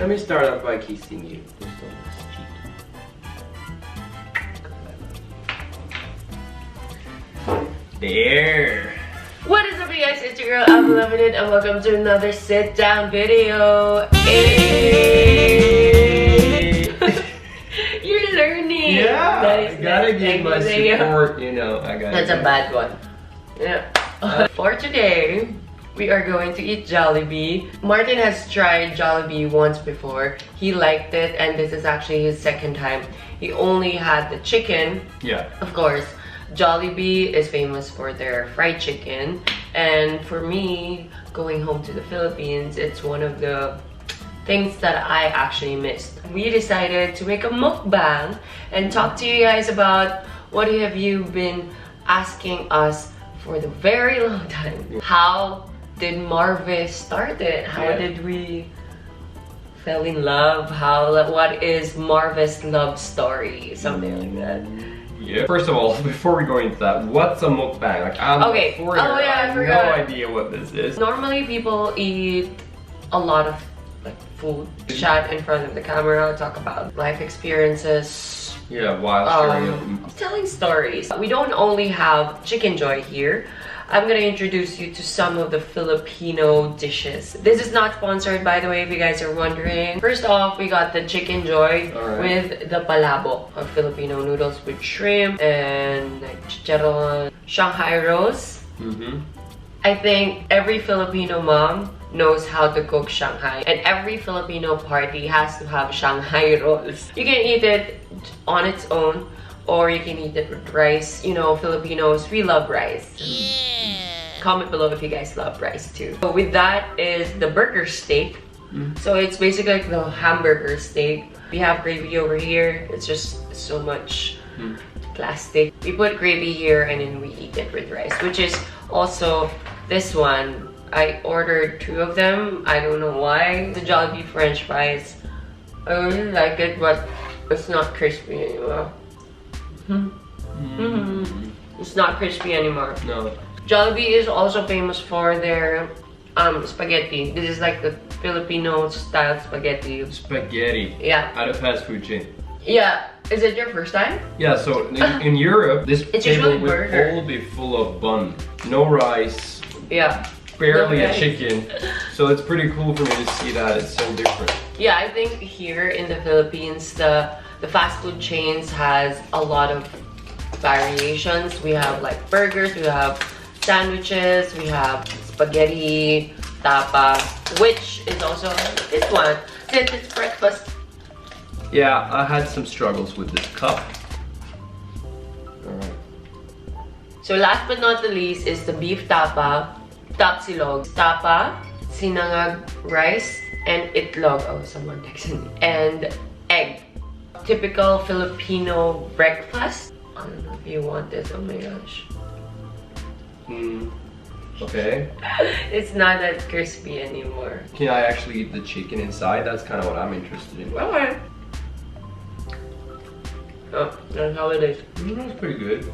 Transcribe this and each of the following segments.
Let me start off by kissing you. There. What is up, you guys? It's your girl Avelovinit, and welcome to another sit-down video. Hey. You're learning. Yeah, nice, I gotta nice. give my support. You know, I gotta. That's a bad one. Yeah. For today, we are going to eat Jollibee. Martin has tried Jollibee once before. He liked it, and this is actually his second time. He only had the chicken. Yeah. Of course, Jollibee is famous for their fried chicken. And for me, going home to the Philippines, it's one of the things that I actually missed. We decided to make a mukbang and talk to you guys about what have you been asking us for the very long time. How did MarVe start it? How did we fell in love? What is MarVe's love story? Something like that. Yeah. First of all, before we go into that, what's a mukbang? Like, I'm okay. a foreigner. Oh yeah, I forgot. have no idea what this is. Normally, people eat a lot of like food, chat in front of the camera, talk about life experiences. Yeah, while telling stories. We don't only have Chicken Joy here. I'm gonna introduce you to some of the Filipino dishes. This is not sponsored, by the way, if you guys are wondering. First off, we got the Chicken Joy with the palabo, or Filipino noodles with shrimp and like chicharon, Shanghai rolls. I think every Filipino mom knows how to cook Shanghai, and every Filipino party has to have Shanghai rolls. You can eat it on its own, or you can eat it with rice. You know, Filipinos, we love rice. Comment below if you guys love rice too. So with that is the burger steak. So it's basically like the hamburger steak. We have gravy over here. It's just so much plastic. We put gravy here and then we eat it with rice, which is also this one. I ordered 2 of them. I don't know why. The Jollibee French fries. I really like it, but it's not crispy anymore. It's not crispy anymore. No. Jollibee is also famous for their spaghetti. This is like the Filipino style spaghetti. Spaghetti. Yeah. At a fast food chain. Yeah. Is it your first time? Yeah, so in Europe, this table would burger. all be full of bun. No rice. Yeah. Barely a chicken. So it's pretty cool for me to see that it's so different. Yeah, I think here in the Philippines, the fast food chains has a lot of variations. We have like burgers, we have sandwiches, we have spaghetti, tapa, which is also this one, since it's breakfast. Yeah, I had some struggles with this cup. Alright. So last but not the least is the beef tapa, tapsilog, tapa, sinangag rice, and itlog. Oh, someone texted me. And egg. Typical Filipino breakfast. I don't know if you want this. Oh my gosh. Okay. It's not that crispy anymore. Can I actually eat the chicken inside? That's kind of what I'm interested in. Okay. Oh, that's how it is. That's pretty good.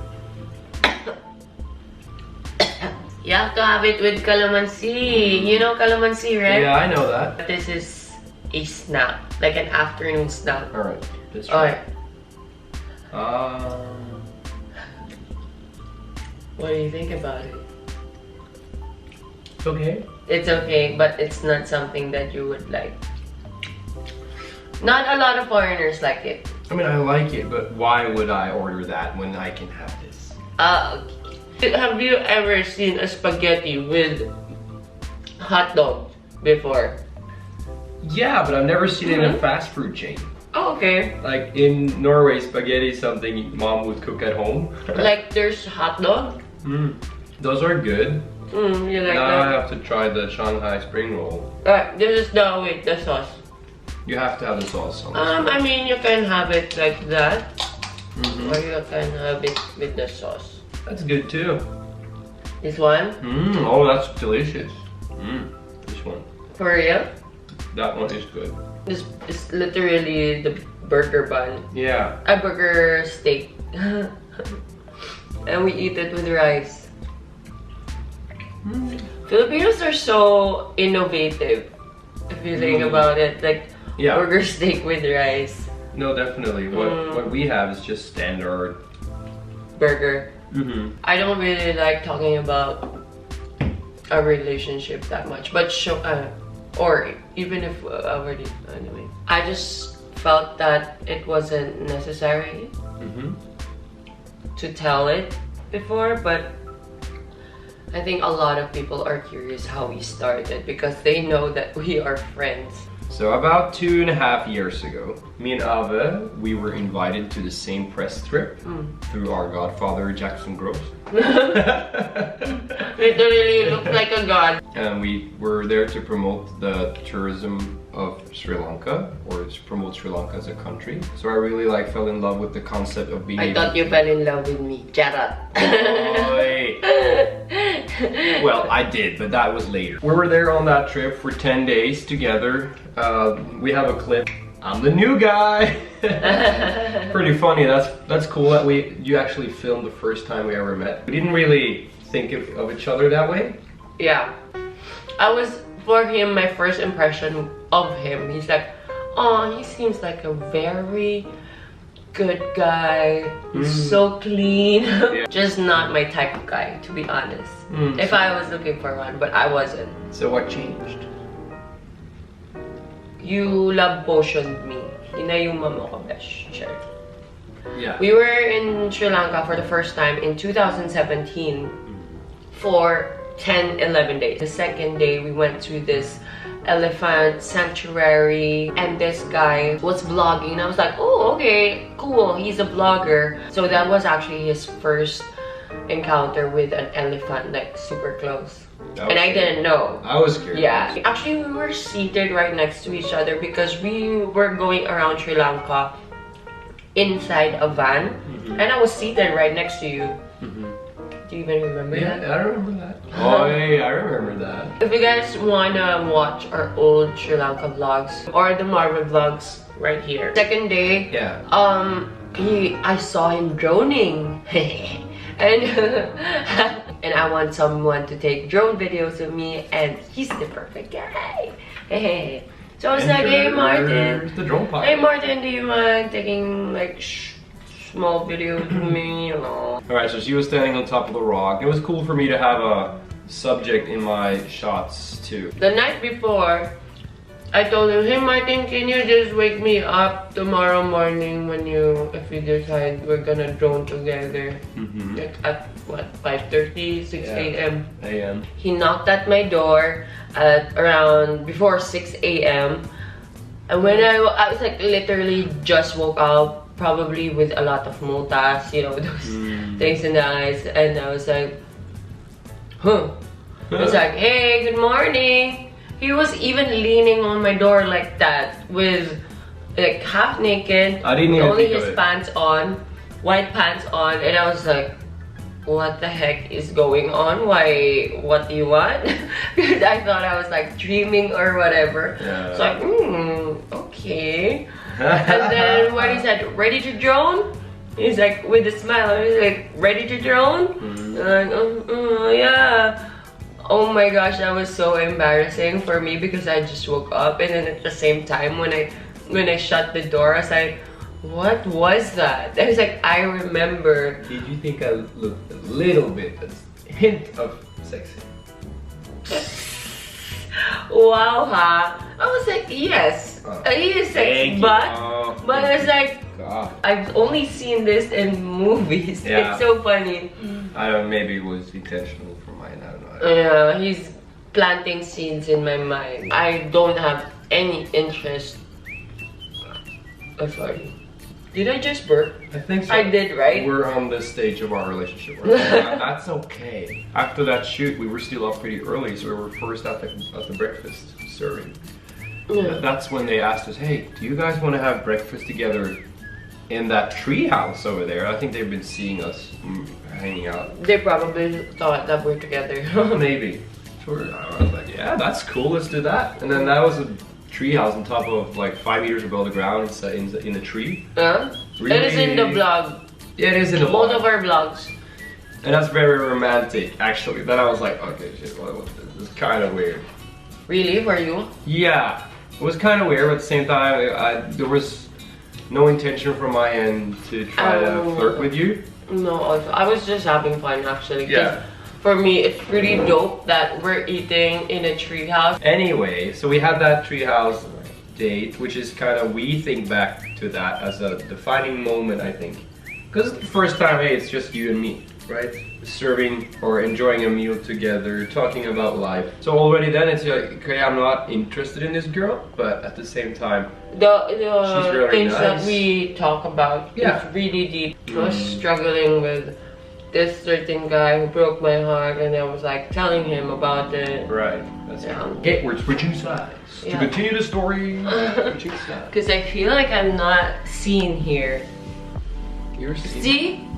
You have to have it with calamansi. You know calamansi, right? Yeah, I know that. This is a snack, like an afternoon snack. Alright, that's right. What do you think about it? It's okay. It's okay, but it's not something that you would like. Not a lot of foreigners like it. I mean, I like it, but why would I order that when I can have this? Have you ever seen a spaghetti with hot dog before? Yeah, but I've never seen it in a fast food chain. Oh, okay. Like in Norway, spaghetti is something mom would cook at home. Like there's hot dog? Those are good. You like now that? I have to try the Shanghai spring roll. Alright, this is the sauce. You have to have the sauce on I mean, you can have it like that. Or you can have it with the sauce. That's good too. This one? Oh, that's delicious. This one. For real? That one is good. This is literally the burger bun. Yeah. A burger steak. And we eat it with rice. Filipinos are so innovative, if you think about it. Like, Yeah. burger steak with rice. No, definitely. What we have is just standard Burger. I don't really like talking about a relationship that much, but or even if already anyway. I just felt that it wasn't necessary to tell it before, but I think a lot of people are curious how we started because they know that we are friends. So about 2.5 years ago, me and Ave, we were invited to the same press trip through our godfather, Jackson Groves. Literally looks like a god. And we were there to promote the tourism of Sri Lanka, or to promote Sri Lanka as a country. So I really like fell in love with the concept of being I thought you fell in love with me. Shut up. Well, I did, but that was later. We were there on that trip for 10 days together. We have a clip. I'm the new guy. Pretty funny. That's cool that you actually filmed the first time we ever met. We didn't really think of each other that way. Yeah. For him, my first impression of him, he's like, oh, he seems like a very good guy. He's so clean. Yeah. Just not my type of guy, to be honest. If I was looking for one, but I wasn't. So what changed? You love potioned me. Hinayuma mo ko, besh. Sure. Yeah. We were in Sri Lanka for the first time in 2017 for 10-11 days. The second day we went to this elephant sanctuary and this guy was vlogging. I was like, oh, okay, cool, he's a vlogger. So that was actually his first encounter with an elephant, like super close. And I didn't know. I was curious. Yeah. Actually, we were seated right next to each other because we were going around Sri Lanka inside a van. And I was seated right next to you. Do you even remember that? Yeah, I remember that. Oh, yeah, I remember that. If you guys wanna watch our old Sri Lanka vlogs or the MarVe vlogs, right here. Second day, Yeah. I saw him droning. And and I want someone to take drone videos of me, and he's the perfect guy. So I was like, hey Martin, the drone pilot. hey Martin, do you mind taking like small videos with me? You know. Alright, so she was standing on top of the rock. It was cool for me to have a subject in my shots too. The night before, I told him, hey Martin, can you just wake me up tomorrow morning if you decide we're gonna drone together? Like at what, 5:30, 6 a.m. a.m. He knocked at my door at around before 6 a.m. And when I was like literally just woke up, probably with a lot of multas, you know, those things in the eyes, and I was like, huh. I was like, hey, good morning. He was even leaning on my door like that, with like half naked, I didn't even only think of his it. pants on, white pants on, and I was like, what the heck is going on? Why, what do you want? Because I thought I was like dreaming or whatever. Yeah. So like, okay. And then when he said, ready to drone? He's like, with a smile, he's like, ready to drone? And I'm like, yeah. Oh my gosh, that was so embarrassing for me because I just woke up, and then at the same time when I shut the door, I was like, what was that? I was like, I remember. Did you think I looked a little bit, a hint of sexy? Wow, huh? I was like, yes, he is sexy, but I was like, I've only seen this in movies. Yeah. It's so funny. I don't know, maybe it was intentional for mine, I don't know. Yeah, he's planting seeds in my mind. I don't have any interest. Oh, sorry. Did I just burp? I think so. I did, right? We're on this stage of our relationship right now. That's okay. After that shoot, we were still up pretty early, so we were first at the breakfast serving. Yeah. That's when they asked us, hey, do you guys want to have breakfast together in that tree house over there? I think they've been seeing us hanging out. They probably thought that we're together. Maybe. Sure. I was like, yeah, that's cool, let's do that. And then that was a tree house on top of like 5 meters above the ground in the tree. Yeah? Really? That is in the vlog. Yeah, it is in the Both vlog. of our vlogs. And that's very romantic, actually. Then I was like, okay, shit, this is kind of weird. Really? For you? Yeah. It was kind of weird, but at the same time, there was no intention from my end to try to flirt with you. No, I was just having fun actually. Yeah. For me, it's pretty dope that we're eating in a treehouse. Anyway, so we had that treehouse date, which is kind of, we think back to that as a defining moment, I think. Because it's the first time, hey, it's just you and me, right? Serving or enjoying a meal together, talking about life. So already then it's like, okay, I'm not interested in this girl, but at the same time, the she's really things nice. that we talk about, Yeah. it's really deep. I was struggling with this certain guy who broke my heart, and I was like telling him about it. right, that's okay, we're switching sides. To Yeah. continue the story, switching sides. Because I feel like I'm not seen here. You're seeing. See?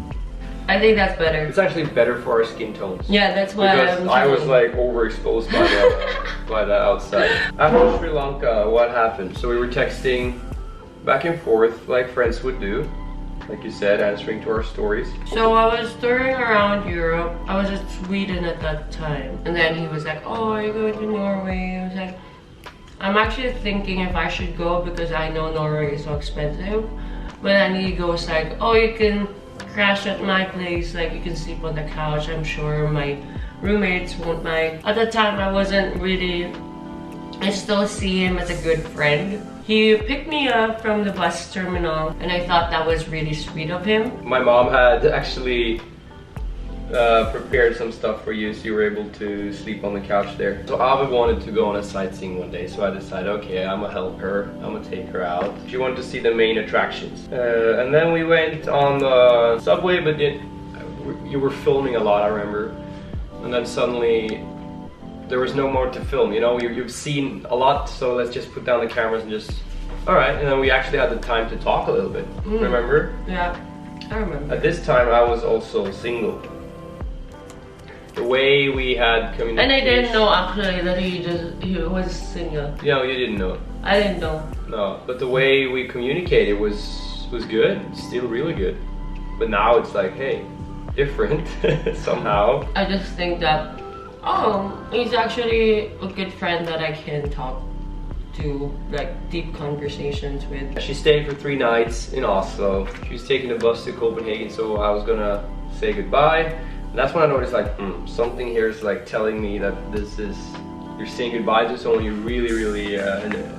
I think that's better. It's actually better for our skin tones. Yeah, that's why Because I was like overexposed by the outside. After Sri Lanka, what happened? So we were texting back and forth like friends would do. Like you said, answering to our stories. So I was touring around Europe. I was in Sweden at that time. And then he was like, oh, are you going to Norway? I was like, I'm actually thinking if I should go because I know Norway is so expensive. But then he goes like, oh, you can crash at my place. Like, you can sleep on the couch. I'm sure my roommates won't mind. At the time, I wasn't really... I still see him as a good friend. He picked me up from the bus terminal, and I thought that was really sweet of him. My mom had actually prepared some stuff for you, so you were able to sleep on the couch there. So Ava wanted to go on a sightseeing one day, so I decided, okay, I'm gonna help her. I'm gonna take her out. She wanted to see the main attractions. And then we went on the subway, but you were filming a lot, I remember. And then suddenly, there was no more to film, you know, you've seen a lot, so let's just put down the cameras and just, all right. And then we actually had the time to talk a little bit, remember? Yeah, I remember. At this time, I was also single. The way we had communication. And I didn't know actually that he was single. No, you didn't know. I didn't know. No, but the way we communicated was good, still really good. But now it's like, hey, different somehow. I just think that, oh, he's actually a good friend that I can talk to, like, deep conversations with. She stayed for 3 nights in Oslo. She was taking the bus to Copenhagen, so I was gonna say goodbye. And that's when I noticed, like, something here is like telling me that this is, you're saying goodbye to someone you really, really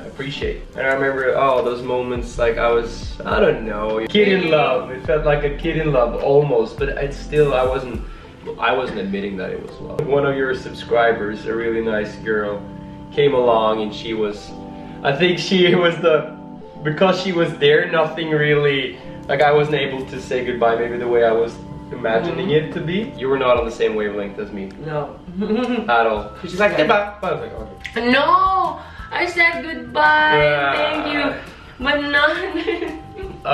appreciate. And I remember, oh, those moments, like I was, I don't know, kid in love. It felt like a kid in love almost, but it's still, I wasn't admitting that it was love. One of your subscribers, a really nice girl, came along, and she was, I think she was because she was there, nothing really, like I wasn't able to say goodbye maybe the way I was imagining it to be. You were not on the same wavelength as me. No. At all. She's like, goodbye. I was like, okay. No! I said goodbye, thank you, but not...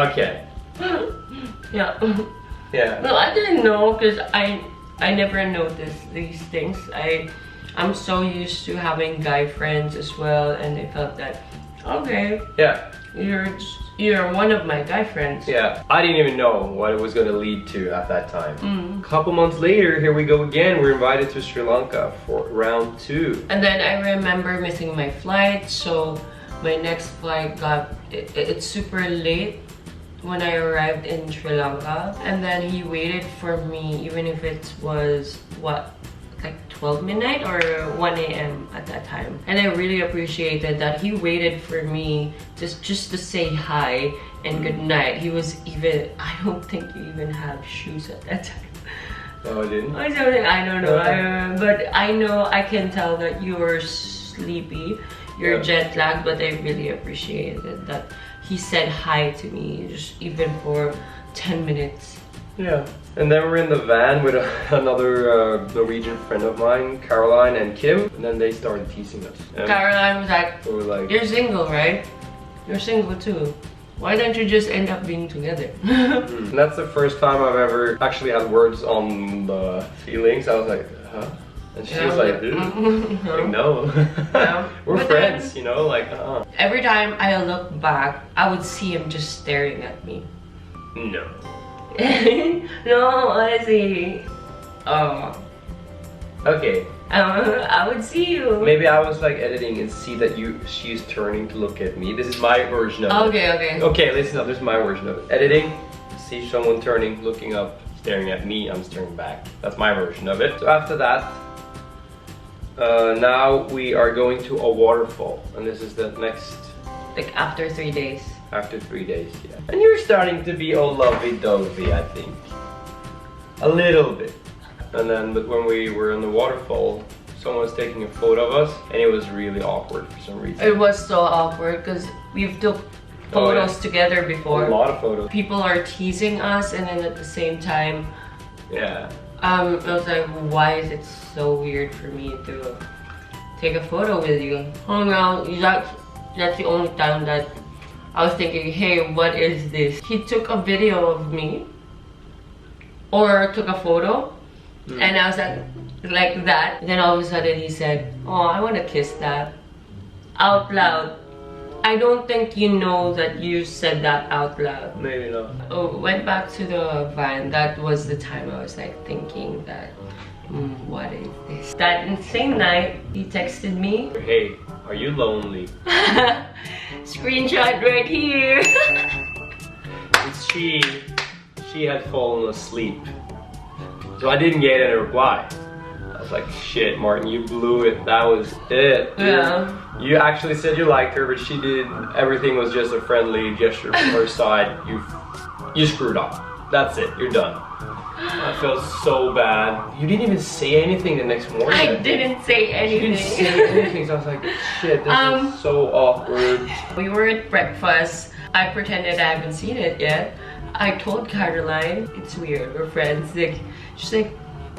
Okay. Yeah. Yeah. No, I didn't know because I never noticed these things. I'm so used to having guy friends as well, and I felt that, okay, Yeah. you're one of my guy friends. Yeah. I didn't even know what it was going to lead to at that time. A couple months later, here we go again. We're invited to Sri Lanka for round 2. And then I remember missing my flight, so my next flight it's super late when I arrived in Sri Lanka. And then he waited for me, even if it was, what, like 12 midnight or 1 a.m. at that time. And I really appreciated that he waited for me just to say hi and good night. He was even, I don't think he even had shoes at that time. Oh, I didn't? Or something, I don't know. But I know, I can tell that you were sleepy, you're jet lagged, but I really appreciated that he said hi to me, just even for 10 minutes. Yeah. And then we're in the van with another Norwegian friend of mine, Caroline and Kim, and then they started teasing us. And Caroline was like, we were like, you're single, right? You're single too. Why don't you just end up being together? And that's the first time I've ever actually had words on the feelings. I was like, huh? And she was like, dude, like, no. We're But friends, then, you know, like, every time I look back, I would see him just staring at me. No. No, honestly. Okay. I would see you. Maybe I was like editing and see that she's turning to look at me. This is my version of it. Okay. Okay, listen up. This is my version of it. Editing, see someone turning, looking up, staring at me. I'm staring back. That's my version of it. So after that, now we are going to a waterfall, and this is the next. Like after 3 days. After 3 days, yeah. And you're starting to be all lovey-dovey, I think. A little bit. And then, but when we were in the waterfall, someone was taking a photo of us, and it was really awkward for some reason. It was so awkward because we've took photos together before. A lot of photos. People are teasing us, and then at the same time, yeah. I was like, why is it so weird for me to take a photo with you? Hung out. That's the only time that I was thinking, hey, what is this? He took a video of me, or took a photo. And I was like that. And then all of a sudden he said, oh, I want to kiss that. Out loud. I don't think you know that you said that out loud. Maybe not. Oh, went back to the van. That was the time I was like thinking that, what is this? That same night, he texted me. Hey, are you lonely? Screenshot right here. It's she had fallen asleep. So I didn't get any reply. I was like, shit, Martin, you blew it. That was it. Yeah. You actually said you liked her, but she didn't. Everything was just a friendly gesture from her side. You screwed up. That's it. You're done. I felt so bad. You didn't even say anything the next morning. I didn't say anything. You didn't say anything, so I was like, shit, this is so awkward. We were at breakfast. I pretended I haven't seen it yet. I told Caroline, it's weird, we're friends. She's like,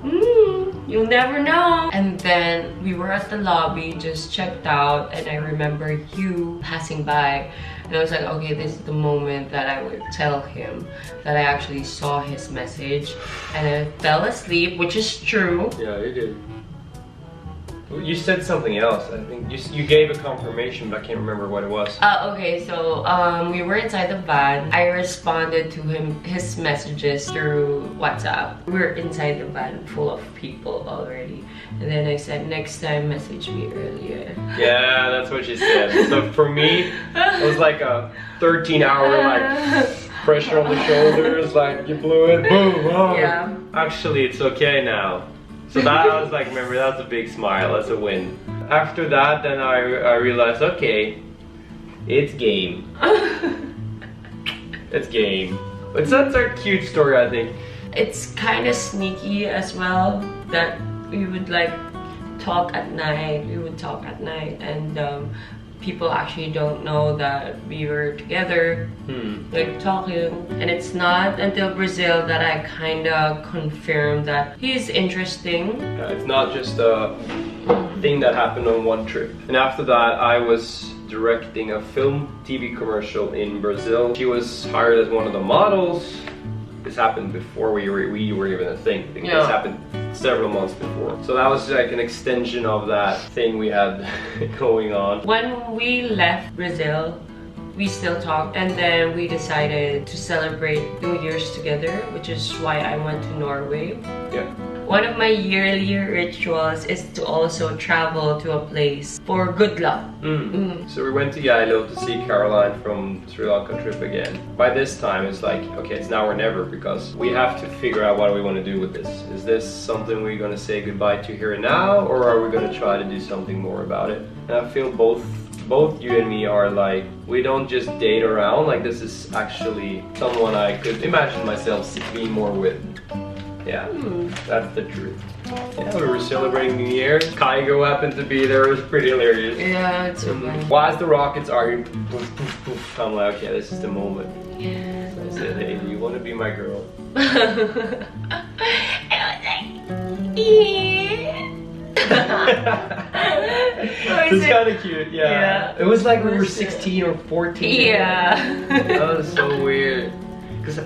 you'll never know. And then we were at the lobby, just checked out, and I remember you passing by. And I was like, okay, this is the moment that I would tell him that I actually saw his message. And I fell asleep, which is true. Yeah, you did. You said something else. I think you gave a confirmation, but I can't remember what it was. Okay, so we were inside the van. I responded to his messages through WhatsApp. We were inside the van full of people already. And then I said, next time message me earlier. Yeah, that's what she said. So for me, it was like a 13-hour like pressure on the shoulders, like you blew it, boom, oh. Yeah. Actually, it's okay now. So that I was like, remember, that's a big smile, that's a win. After that, then I realized, okay, it's game. It's game. But that's our cute story, I think. It's kind of sneaky as well that we would like talk at night. We would talk at night, and people actually don't know that we were together, like talking. And it's not until Brazil that I kind of confirmed that he's interesting. Yeah, it's not just a thing that happened on one trip. And after that, I was directing a film TV commercial in Brazil. She was hired as one of the models. This happened before we were even a thing. This happened several months before. So that was like an extension of that thing we had going on. When we left Brazil, we still talked, and then we decided to celebrate New Year's together, which is why I went to Norway. Yeah. One of my yearly rituals is to also travel to a place for good luck. So we went to Yailo to see Caroline from Sri Lanka trip again. By this time it's like, okay, it's now or never, because we have to figure out what we want to do with this. Is this something we're going to say goodbye to here and now, or are we going to try to do something more about it? And I feel both you and me are like, we don't just date around, like this is actually someone I could imagine myself being more with. Yeah, that's the truth. Yeah, we were celebrating New Year's. Kygo happened to be there. It was pretty hilarious. Yeah, it's so funny. While the rockets are poof, poof, poof, I'm like, okay, this is the moment. Yeah. I said, hey, do you want to be my girl? And I was like, yeah. It's kind of cute, yeah. It was like we were 16 or 14. Yeah. That was so weird. Because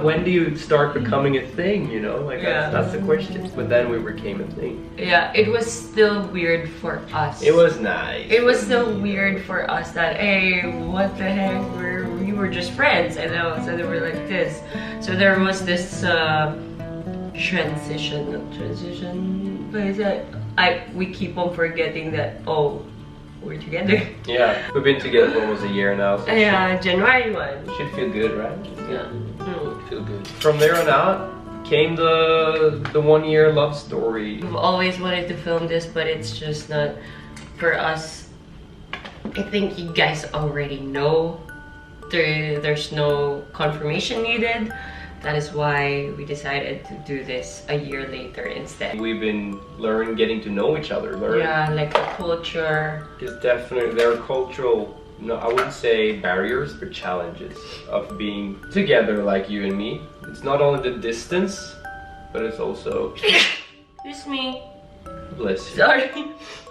when do you start becoming a thing, you know? Like that's the question. But then we became a thing. Yeah, it was still weird for us. It was nice. It was still weird for us that, hey, what the heck? We were just friends, and all of a sudden we're like this. So there was this transition But is that we keep on forgetting that, oh, we're together. Yeah, we've been together for almost a year now. So Yeah, January 1. should feel good, right? Yeah. Feel good. From there on out came the 1 year love story. We've always wanted to film this, but it's just not for us. I think you guys already know. There's no confirmation needed. That is why we decided to do this a year later instead. We've been getting to know each other. Yeah, like the culture. Because definitely there are cultural, no, I wouldn't say barriers, but challenges of being together like you and me. It's not only the distance, but it's also... It's me. Bless you. Sorry.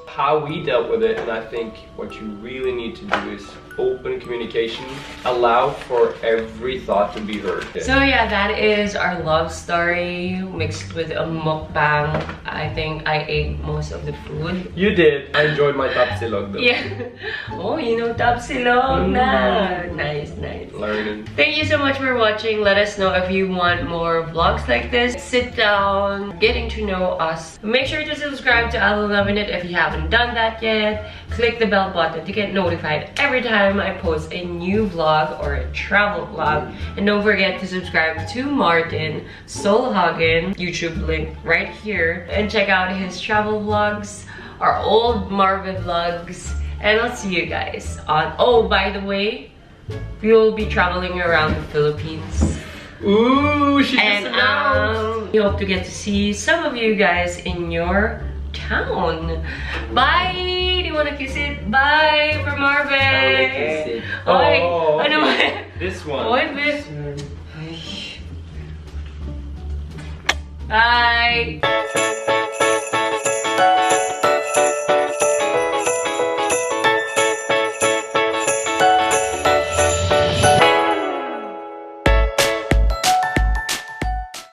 How we dealt with it, and I think what you really need to do is open communication, allow for every thought to be heard. So yeah, that is our love story mixed with a mukbang. I think I ate most of the food. You did. I enjoyed my tapsilog though. Yeah. Oh, you know tapsilog na. Nice, nice. Learning. Thank you so much for watching. Let us know if you want more vlogs like this. Sit down, getting to know us. Make sure to subscribe to Avelovinit if you haven't done that yet. Click the bell button to get notified every time I post a new vlog or a travel vlog. And don't forget to subscribe to Martin Solhagen, YouTube link right here. And check out his travel vlogs, our old MarVe vlogs. And I'll see you guys on... Oh, by the way, we will be traveling around the Philippines. Ooh, she And just announced. we hope to get to see some of you guys in your town. Bye! Do you wanna kiss it? Bye from MarVe! I wanna kiss it. Oy, Oh, ano ba? this one. Oy, Bye!